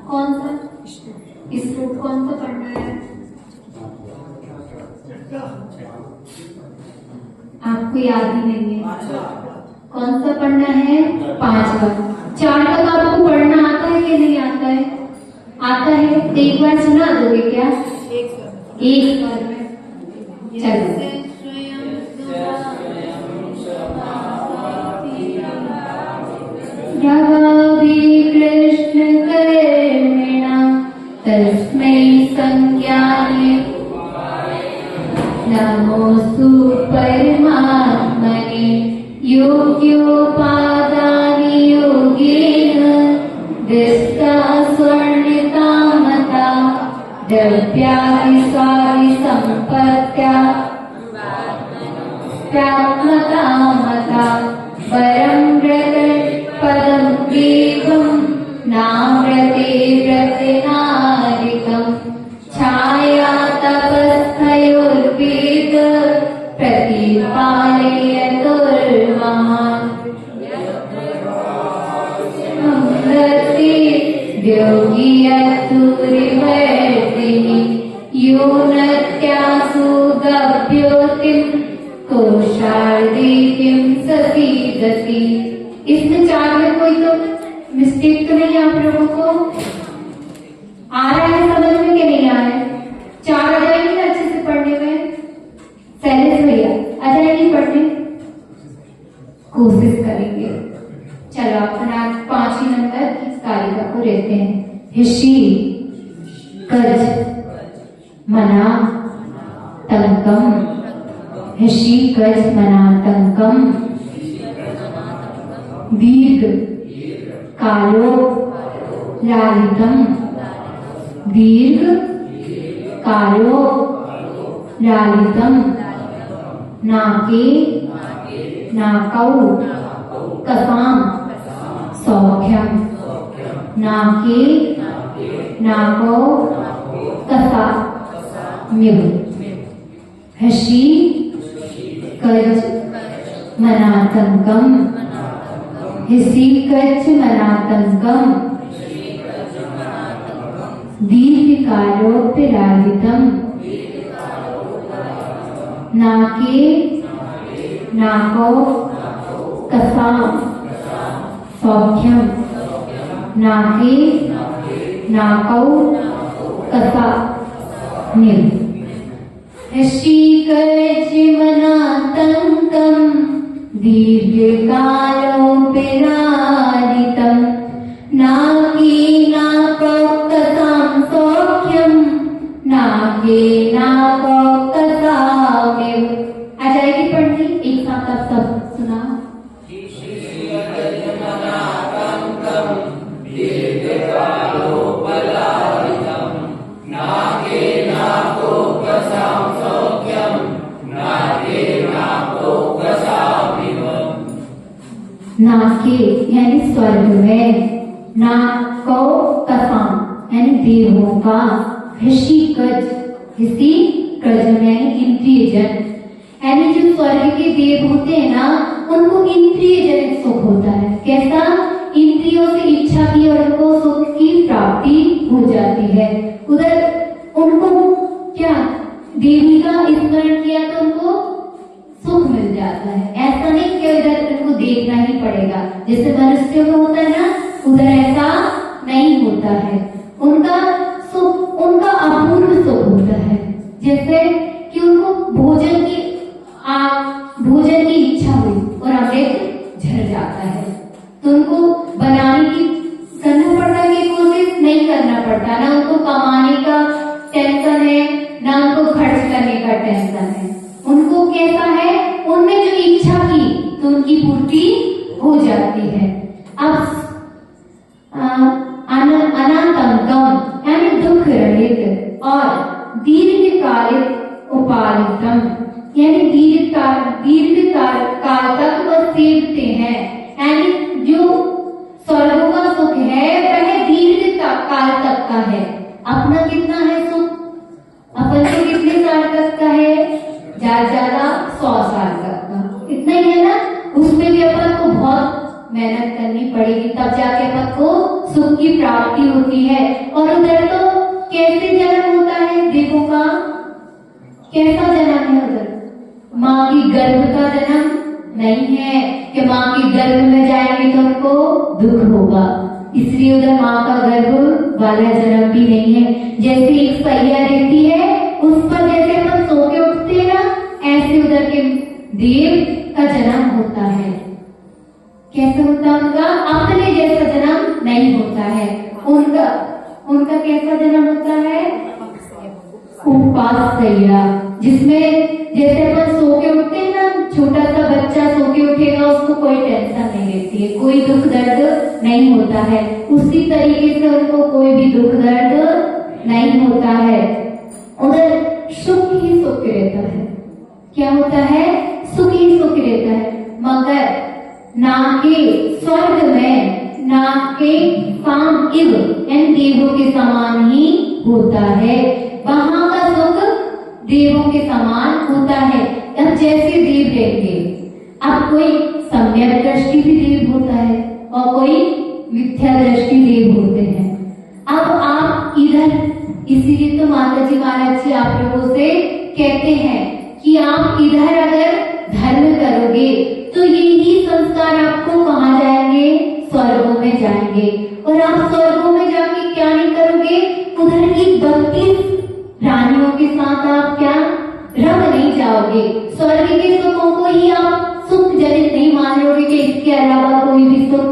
कौन सा श्लोक कौन सा पढ़ना है? आपको याद ही नहीं है? कौन सा पढ़ना है? 5वां। 4 तक आपको पढ़ना आता है कि नहीं आता है? आता है। एक बार सुना दोगे क्या? एक बार में चलो। कृष्ण कर्मिणा तस्मै संज्ञाने नमोस्तु परमात्मने योग्योपादानि योगेन दृष्टा स्वर्णिता मता द्रव्यादिसादि सम्पत्त्या प्राप्मता मता परं पदं देवं नामृते व्रतनादिकं छाया तपस्थयोर्वेद प्रतिपालयतुर्महान् योगियतुरिवर्तिनि यो नत्यासु गभ्योतिं कोशार्दिकिं ससीदति। इसमें 4 में कोई तो मिस्टेक तो नहीं आप लोगों को? आ रहा है समझ में कि नहीं आ रहा है? 4 आ जाएंगे ना अच्छे से पढ़ने में? शैलेश भैया आ जाएंगे पढ़ने? कोशिश करेंगे। चलो अपना 5 नंबर की कारिका को लेते हैं। हिशी कज मना तंकम। हिशी कज मना तंकम दीर्घ कालो लालितम। दीर्घ कालो लालितम नाके नाकौ कसाम सौख्यम। नाके नाकौ कसा म्यु। हसी कज मनातंकम। हिसी कच मनातंकम दीर्घकालोपराजितम नाके नाको कसाम सौख्यम। नाके नाकौ कसा म्यु। हसी कच मनातंकम दीर्घकालोपराजितम नाके नाकौ कसाम सौख्यम। नाके नाकौ कसा म्यु। आ जाएगी पढ़नी? एक साथ आप सब सुना। नाके यानी स्वर्ग में, नाको कसाम यानी देवों का, ऋषि कज ऋषि कज यानी इंद्रिय जन, यानी जो स्वर्ग के देव होते हैं ना उनको इंद्रिय जनित सुख होता है। कैसा? इंद्रियों से इच्छा की और उनको सुख की प्राप्ति हो जाती है। उधर उनको क्या देवी का स्मरण किया तो उनको सुख मिल जाता है। ऐसा नहीं कि उधर उनको देखना ही पड़ेगा जैसे मनुष्य में होता है ना, उधर ऐसा नहीं होता है। उनका सुख उनका अपूर्व सुख होता है। जैसे कि उनको भोजन की इच्छा हुई और अमृत झर जाता है तो उनको बनाने की करना पड़ता है कि कोशिश नहीं करना पड़ता। ना उनको कमाने का टेंशन है ना उनको खर्च करने का टेंशन है। उनको कैसा है? उनमें जो इच्छा की तो उनकी पूर्ति हो जाती है। अब अनंतम यानी दुख रहित और दीर्घकालिक उपालितम यानी दीर्घकाल तक वह सेवते हैं। यानी जो स्वर्गों का सुख है वह दीर्घकाल तक का है। अपना कितना है सुख? अपन को कितने साल तक का है? ज्यादा 100 साल तक का, इतना ही है ना। उसमें भी अपन को बहुत मेहनत करनी पड़ेगी तब जाके अपन को सुख की प्राप्ति होती है। और उधर तो कैसे जन्म होता है देवों का? कैसा जन्म है उधर? माँ की गर्भ का जन्म नहीं है कि माँ की गर्भ में जाएंगे तो उनको दुख होगा, इसलिए उधर माँ का गर्भ वाला जन्म भी नहीं है। जैसे एक सैया रहती है, उस पर जैसे अपन सो के उठते हैं ना, ऐसे उधर के देव का जन्म होता है। कैसे होता है उनका? अपने जैसा जन्म नहीं होता है। उनका कैसा जन्म होता है? उपासैया, जिसमें जैसे अपन सो के उठते हैं ना, छोटा सा बच्चा सो के उठेगा, उसको कोई टेंशन नहीं रहती है, कोई दुख दर्द नहीं होता है। उसी तरीके से उनको कोई भी दुख दर्द नहीं होता है। उधर सुख ही सुख रहता है। क्या होता है? सुख ही सुख रहता है। मगर ना के स्वर्ग में, ना के काम इव एन देवों के समान ही होता है। वहां का सुख देवों के समान होता है। अब जैसे देव रहेंगे, अब कोई सम्यक दृष्टि भी देव होता है और कोई मिथ्या दृष्टि देव होते हैं। अब आप इधर, इसीलिए तो माता जी महाराज जी आप लोगों से कहते हैं कि आप इधर अगर धर्म करोगे तो यही संस्कार आपको कहाँ जाएंगे? स्वर्गों में जाएंगे। और आप स्वर्गों में जाके क्या नहीं करोगे? उधर की 32 रानियों के साथ आप क्या रम नहीं जाओगे। स्वर्ग के सुखों को ही आप सुख जनित नहीं मान लोगे कि इसके अलावा कोई भी सुख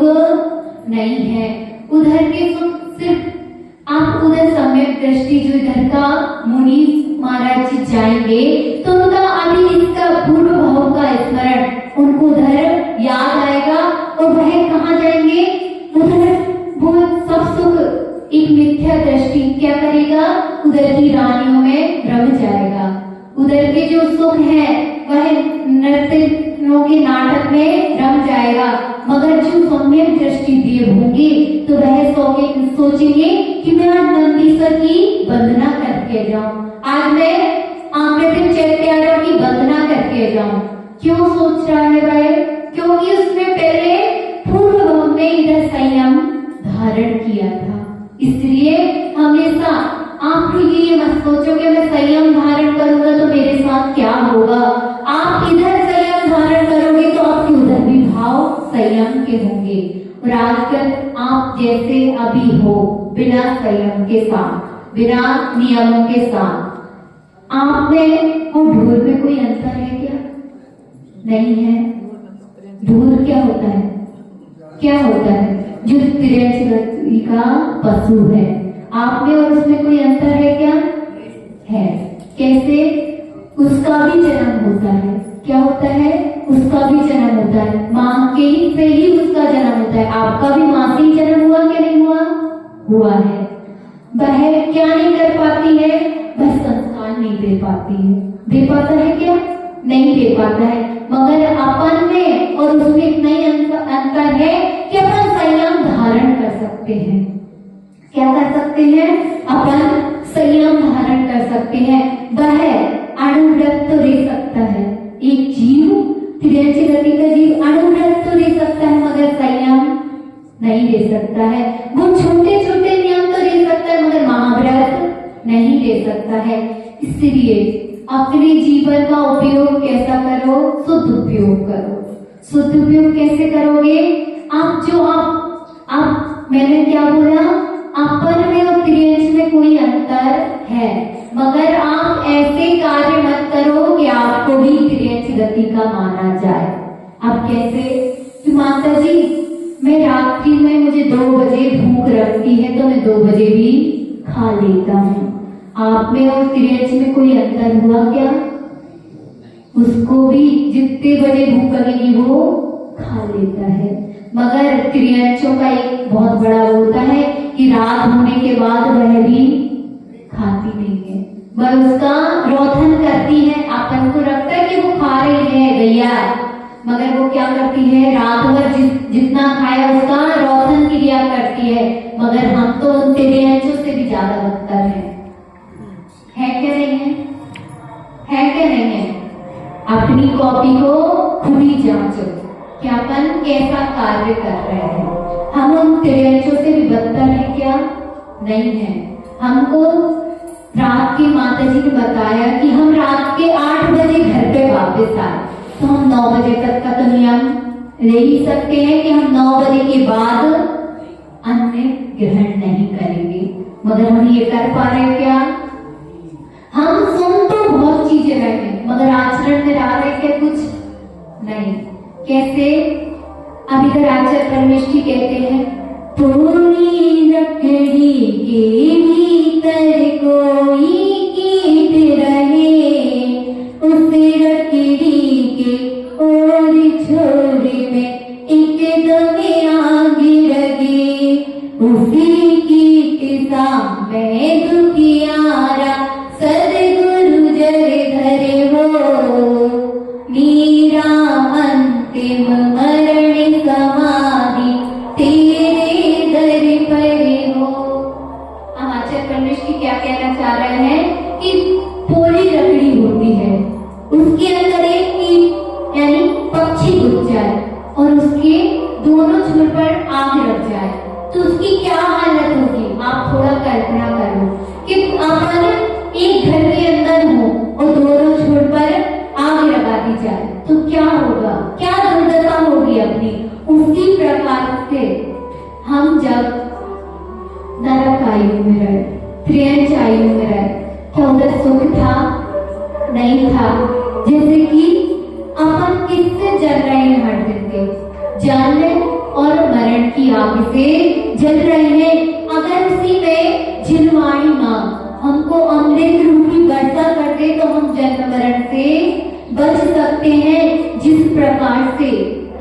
नहीं है। उधर के सुख सिर्फ आप उधर सम्यक दृष्टि, जो इधर का मुनि महाराज जी जाएंगे तो उनका अभी इसका पूर्व भाव का स्मरण उनको उधर याद आएगा और वह कहाँ जाएंगे? उधर वो सब सुख एक मिथ्या दृष्टि क्या करेगा? उधर की रानियों में रम जाएगा। उधर के जो सुख है वह नर्तकियों के नाटक में रम जाएगा। मगर जो सम्यक दृष्टि देव होंगे तो वह सोचेंगे कि मैं आज नंदीश्वर की वंदना करके जाऊं, आज मैं आकृतिक चैत्यारों की वंदना करके जाऊं। क्यों सोच रहा है वह? क्योंकि उसने पहले पूर्व भाव में इधर संयम धारण किया था। इसलिए हमेशा आप ये मत सोचो कि मैं संयम धारण करूंगा तो मेरे साथ क्या होगा। आप इधर संयम धारण करोगे तो आपके उधर भी भाव संयम के होंगे। और आजकल आप जैसे अभी हो, बिना संयम के साथ, बिना नियमों के साथ, आप में और ढोल में कोई अंतर है क्या? नहीं है। ढोल क्या होता है? क्या होता है? जो तिरछी का पशु है, आप में और उसमें कोई अंतर है क्या? है। कैसे? उसका भी जन्म होता है। क्या होता है? उसका भी जन्म होता है। माँ के ही से ही उसका जन्म होता है। आपका भी माँ से ही जन्म हुआ क्या नहीं हुआ? हुआ है। वह क्या नहीं कर पाती है? वह संस्कार नहीं दे पाती है। दे पाता है क्या? नहीं दे पाता है। मगर अपन में और उसमें इतना ही अंतर है कि अपन संयम धारण कर सकते हैं। क्या कर सकते हैं? अपन संयम धारण कर सकते हैं। वह अणुव्रत तो रह सकता है। एक जीव, तिरछी गति का जीव अणुव्रत तो रह सकता है मगर संयम नहीं ले सकता है। वो छोटे छोटे नियम तो ले सकता है मगर महाव्रत नहीं ले सकता है। इसलिए अपने जीवन का उपयोग कैसा करो? शुद्ध उपयोग करो। शुद्ध उपयोग कैसे करोगे? आप मैंने क्या बोला? अपन में और तिरछ में कोई अंतर है, मगर आप ऐसे कार्य मत करो कि आपको भी तिरछ गति का माना जाए। अब कैसे? कि माता जी मैं रात्रि में मुझे 2 बजे भूख लगती है तो मैं 2 बजे भी खा लेता हूँ। आप में और तिरछ में कोई अंतर हुआ क्या? उसको भी जितने बजे भूख लगेगी वो खा लेता है। मगर तिरछों का एक बहुत बड़ा होता है कि रात होने के बाद वह भी खाती नहीं है, वह उसका रोधन करती है। अपन को लगता है कि वो खा रही है गैया, मगर वो क्या करती है? रात भर जितना खाया उसका रोधन क्रिया करती है। मगर हम तो उन तिरछों से भी ज्यादा बदतर है क्या नहीं है? है क्या नहीं है? अपनी कॉपी को खुद ही जांचो कि अपन कैसा कार्य कर रहे हैं। हम उन तिरछों से भी बदतर है नहीं है। हमको रात के माता जी ने बताया कि हम रात के 8 बजे घर पे वापस आए, तो हम 9 बजे तक का तो नियम ले ही सकते हैं कि हम 9 बजे के बाद अन्न ग्रहण नहीं करेंगे, मगर हम ये कर पा रहे हैं क्या? हम सुन तो बहुत चीजें रहे हैं मगर आचरण में रह रहे क्या? कुछ नहीं। कैसे? अब इधर आचार्य परमेष्ठी कहते हैं, पूरी लकड़ी के भीतर कोई कीट रहे, उस लकड़ी के और छोर में एकदम आग लगे, उसी कीट सा मैं दुखियारा सदगुरु जर धरे हो, मेरा अंतिम मरण समाधि तेरे दर पर हो। अब आचार्य परमेष्ठी क्या कहना चाह रहे हैं कि पूरी लकड़ी होती है, उसके अंदर एक कीट यानी पक्षी घुस जाए और उसके दोनों छोर पर आग लग जाए तो उसकी क्या हालत होगी? आप थोड़ा कल्पना करो कि अपन एक घर के अंदर हो और दोनों छोर पर आग लगा दी जाए तो क्या होगा? क्या दुर्दशा होगी अपनी? उसी प्रकार से हम जब नरक आयु में रहे, त्रियंच आयु में रहे, क्या उधर सुख था? नहीं था। जैसे कि अपन किससे जल रहे हैं हर दिन के? जन्म और मरण की आग से जल रहे हैं। अगर उसी में जिलवाणी मां हमको अमृत रूपी वर्षा कर दे तो हम जन्म मरण से बच सकते हैं। जिस प्रकार से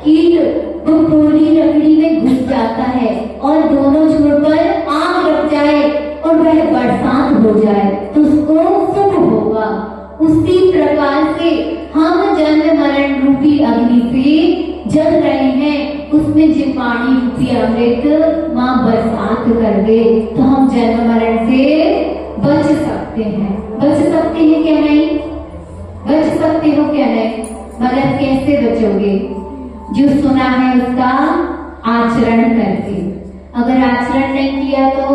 कीट वो पूरी लकड़ी में घुस जाता है और दोनों छोर पर आग लग जाए और वह बरसात हो जाए तो उसको सुख होगा। उसी प्रकार से हम जन्म मरण रूपी अग्नि से जल रहे हैं, उसमें जिपाणी रूपी अमृत मां बरसात कर दे तो हम जन्म मरण से बच सकते हैं। बच सकते हैं क्या? नहीं बच सकते हो क्या? नहीं। मगर कैसे बचोगे? जो सुना है उसका आचरण करके। अगर आचरण नहीं किया तो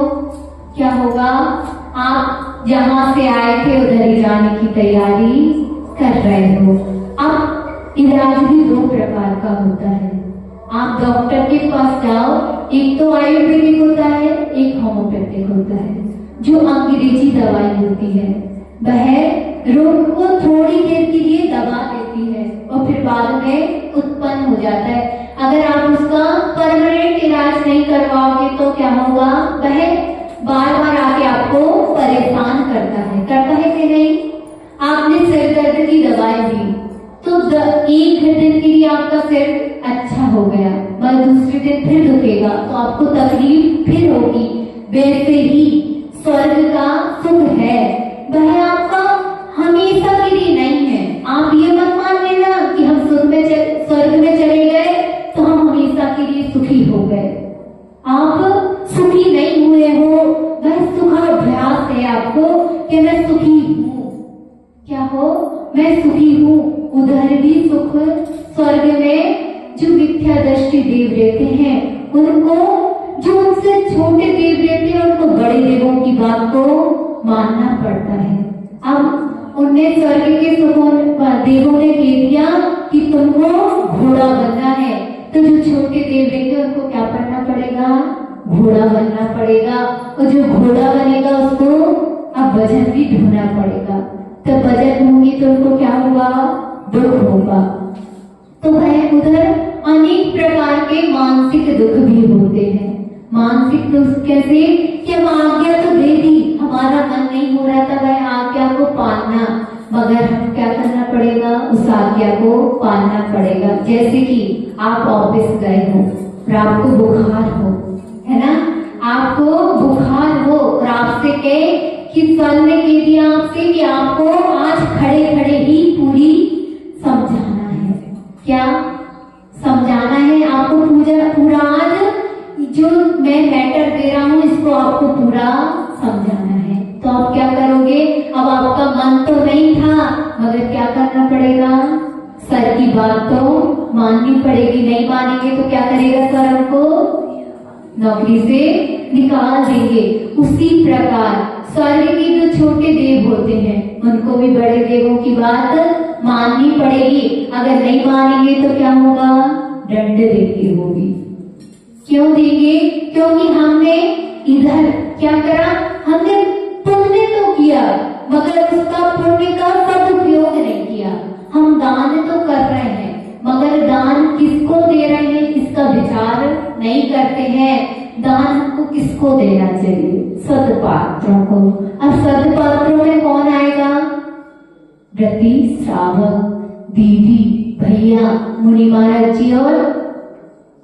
क्या होगा? आप जहां से आए थे उधर ही जाने की तैयारी कर रहे हो। अब इलाज भी 2 प्रकार का होता है। आप डॉक्टर के पास जाओ, एक तो आयुर्वेदिक होता है, एक होम्योपैथिक होता है। जो अंग्रेजी दवाई होती है वह रोग को थोड़ी देर के लिए दबा देती है और फिर बाद में उत्पन्न हो जाता है। अगर आप उसका परमानेंट इलाज नहीं करवाओगे तो क्या होगा? वह बार बार आके आपको परेशान करता है कि नहीं? आपने सिर दर्द की दवाई दी तो एक दिन के लिए आपका सिर अच्छा हो गया, मगर दूसरे दिन फिर दुखेगा तो आपको तकलीफ फिर होगी। वैसे ही स्वर्ग का सुख है वह आपका हमेशा के लिए नहीं है। आप ये मत मान लेना कि हम स्वर्ग में चले गए तो हम हमेशा के लिए सुखी हो गए। आप सुखी नहीं हुए हो, वह सुखाभ्यास है आपको कि मैं सुखी हूँ। क्या हो? मैं सुखी हूँ। उधर भी सुख स्वर्ग में जो मिथ्या दृष्टि देव रहते हैं उनको, जो उनसे छोटे देव रहते हैं उनको बड़े देवों की बात को मानना पड़ता है। अब उन्हें स्वर्ग के सुखों देवों ने कह दिया कि तुमको घोड़ा बनना है तो जो छोटे देव रहते उनको क्या करना पड़ेगा? घोड़ा बनना पड़ेगा। और जो घोड़ा बनेगा उसको अब वजन भी ढूंढना पड़ेगा। तो वजन होगी तो उनको क्या होगा? दुख होगा। तो वह उधर अनेक प्रकार के मानसिक दुख भी होते हैं। मानसिक दुख कैसे? कि हम आज्ञा तो दे दी, हमारा मन नहीं हो रहा था वह आज्ञा को पालना, मगर हम क्या करना पड़ेगा? उस आज्ञा को पालना पड़ेगा। जैसे कि आप ऑफिस गए हो और आपको बुखार हो, है ना? आपको बुखार हो और आपसे कहे कि सर ने कह दिया आपसे कि आपको आज खड़े खड़े ही पूरी समझाना है। क्या समझाना है? आपको पूरा आज जो मैं मैटर दे रहा हूँ इसको आपको पूरा समझाना है। तो आप क्या करोगे? अब आपका मन तो नहीं था मगर क्या करना पड़ेगा? सर की बात तो माननी पड़ेगी। नहीं मानेंगे तो क्या करेगा सर? हमको नौकरी से निकाल देंगे। उसी प्रकार स्वर्ग के जो छोटे देव होते हैं उनको भी बड़े देवों की बात माननी पड़ेगी। अगर नहीं मानेंगे तो क्या होगा? दंड देंगे वो भी। क्यों देंगे? क्योंकि हमने इधर क्या करा? हमने पुण्य तो किया मगर उसका पुण्य का सदुपयोग नहीं किया। हम दान तो कर रहे हैं मगर दान किसको दे रहे हैं इसका विचार नहीं करते हैं। दान हमको किसको देना चाहिए? सदपात्रों को। अब सदपात्रों में कौन आएगा? व्रती, श्रावक, दीदी, भैया, मुनि महाराज जी और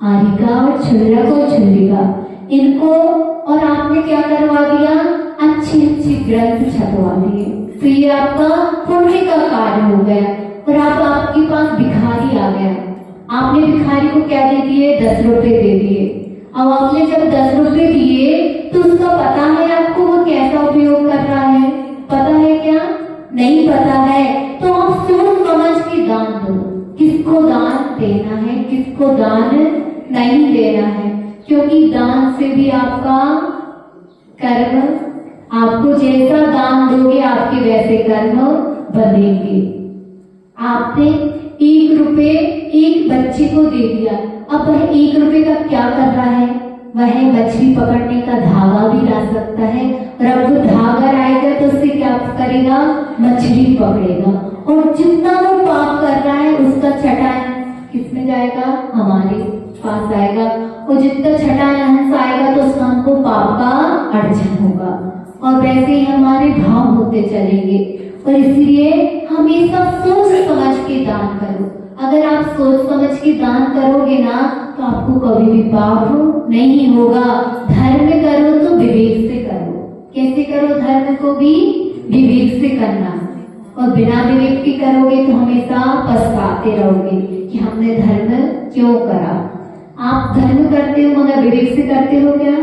आरिका और छुल्लक और छुल्लिका, इनको और आपने क्या करवा दिया? अच्छी अच्छी ग्रंथ छपवा दिए। तो ये आपका पुण्य का कार्य हो गया। और अब आपके पास भिखारी आ गया, आपने भिखारी को क्या दे दिए? 10 रुपए दे दिए। अब आपने जब 10 रुपए दिए तो उसका पता है आपको वो कैसा उपयोग कर रहा है? पता है क्या? नहीं पता है। तो आप सोच समझ के दान दो। किसको दान देना है, किसको दान नहीं देना है, क्योंकि दान से भी आपका कर्म, आपको जैसा दान दोगे आपके वैसे कर्म बनेंगे। आपने 1 रुपए एक बच्चे को दे दिया, अब वह 1 रुपए का क्या कर रहा है? वह मछली पकड़ने का धागा भी ला सकता है और अब वो धागा आएगा तो उससे क्या करेगा? मछली पकड़ेगा। और जितना वो पाप कर रहा है उसका छटा किसमें जाएगा? हमारे पास आएगा। और जितना छटा अंश आएगा तो उसका हमको पाप का अर्जन होगा। और वैसे ही हमारे भाव होते चलेंगे। और इसलिए हमेशा सोच समझ के दान करो। अगर आप सोच समझ के दान करोगे ना तो आपको कभी भी पाप नहीं होगा। धर्म करो तो विवेक से करो। कैसे करो? धर्म को भी विवेक से करना। और बिना विवेक के करोगे तो हमेशा पछताते रहोगे कि हमने धर्म क्यों करा। आप धर्म करते हो मगर विवेक से करते हो क्या?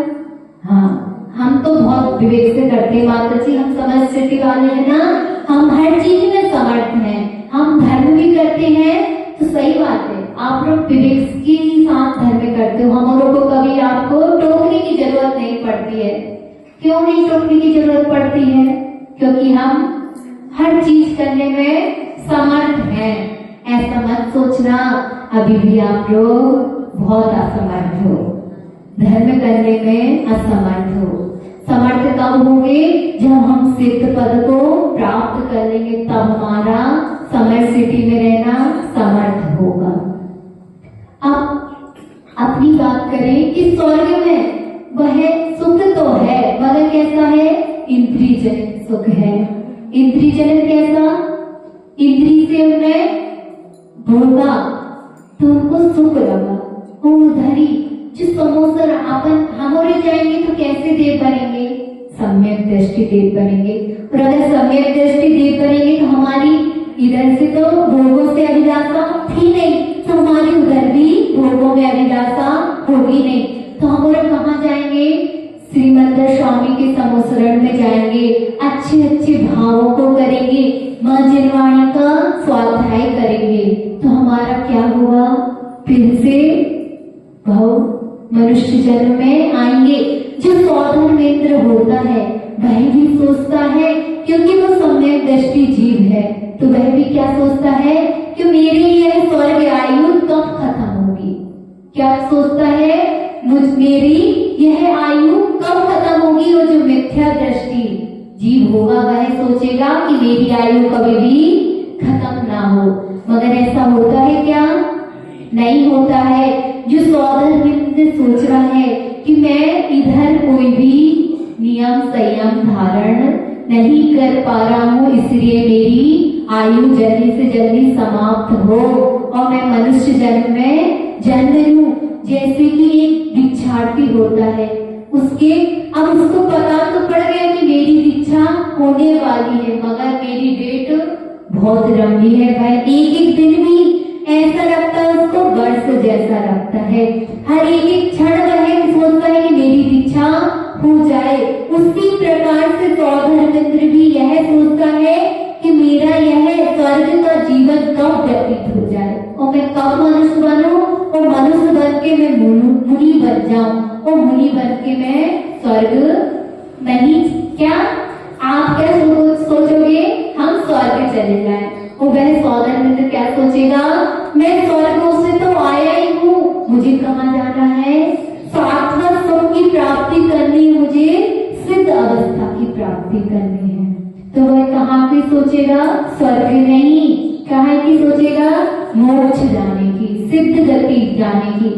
हाँ, हम तो बहुत विवेक से करते हैं माता जी। हम समझ सिटी वाले हैं ना, हम हर चीज में समर्थ हैं। हम धर्म भी करते हैं तो सही बात है। आप लोग विवेक के साथ धर्म करते हो। हम लोगों को कभी आपको टोकने की जरूरत नहीं पड़ती है। क्यों नहीं टोकने की जरूरत पड़ती है? क्योंकि हम हर चीज करने में समर्थ हैं। ऐसा मत सोचना अभी भी आप लोग बहुत असमर्थ हो, धर्म करने में असमर्थ हो। समर्थ कब होंगे? जब हम सिद्ध पद को प्राप्त कर लेंगे, तब हमारा समर सिटी में रहना समर्थ होगा। अब अपनी बात करें कि स्वर्ग में वह सुख तो है मगर कैसा है? इंद्रियजनित सुख है। इंद्रियजनित कैसा? इंद्री से उन्हें भोगा तो उनको सुख लगा। वो उधरी जो समोसा अपन हमारे जाएंगे तो कैसे देव बनेंगे? सम्यक दृष्टि देव बनेंगे। और अगर सम्यक दृष्टि देव बनेंगे तो हमारी इधर से तो भोगों से अभिलाषा थी नहीं, तो हमारी उधर भी भोगों में अभिलाषा होगी नहीं। तो हम लोग कहाँ जाएंगे? श्रीमंदिर स्वामी के समोसरण में जाएंगे। अच्छे अच्छे भावों को करेंगे, माँ जिनवाणी का स्वाध्याय करेंगे। तो हमारा क्या हुआ? फिर से भाव मनुष्य जन्म में आएंगे। जो सौधर्मेंद्र होता है वह भी सोचता है, क्योंकि वो सम्यक दृष्टि जीव है, तो वह भी क्या सोचता है कि मेरी यह स्वर्ग आयु कब खत्म होगी। क्या सोचता है? मेरी यह आयु कब खत्म होगी। वो जो मिथ्या दृष्टि जीव होगा वह सोचेगा कि मेरी आयु कभी भी खत्म ना हो। मगर ऐसा होता है क्या? नहीं होता है। जो सौधर्मेंद्र सोच रहा है कि मैं इधर कोई भी नियम संयम धारण नहीं कर पा रहा हूँ, इसलिए मेरी आयु जल्दी से जल्दी समाप्त हो और मैं मनुष्य जन्म में जन्म लूं। जैसे कि एक दीक्षार्थी होता है, उसके अब उसको पता तो पड़ गया कि मेरी दीक्षा होने वाली है, मगर मेरी डेट बहुत लंबी है। भाई एक एक दिन भी ऐसा लगता है उसको वर्ष जैसा लगता है। हर एक क्षण वह सोचता है कि मेरी दीक्षा हो जाए। उसी प्रकार से सौधर्मेंद्र भी यह सोचता है कि मेरा यह स्वर्ग का जीवन कब व्यतीत हो जाए और मैं कब मनुष्य बनूं और मनुष्य बन के मैं मुनि बन जाऊं और मुनि बन के मैं स्वर्ग नहीं, क्या आप क्या सोचोगे, हम स्वर्ग चले जाएं। और वह सौदर मित्र क्या सोचेगा, मैं स्वर्ग से तो आया ही हूँ, मुझे कहाँ जाना है, शाश्वत सुख की प्राप्ति करनी है, मुझे सिद्ध अवस्था की प्राप्ति करनी है। तो वह कहाँ की सोचेगा, स्वर्ग नहीं, कहाँ की सोचेगा, मोक्ष जाने की, सिद्ध गति जाने की।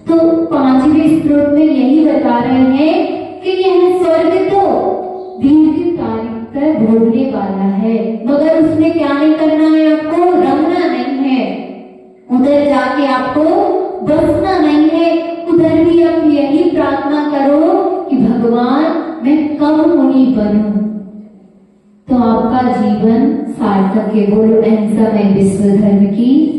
तो पांचवें स्त्रोत में यही बता रहे हैं कि यह स्वर्ग तो दीर्घकालिक तक भोगने वाला है, मगर उसमें क्या नहीं करना है, आपको रमना नहीं है, उधर जाके आपको बसना नहीं है। उधर भी आप यही प्रार्थना करो कि भगवान मैं कब मुनि बनूं, तो आपका जीवन सार्थक है। बोलो अहिंसा में विश्व धर्म की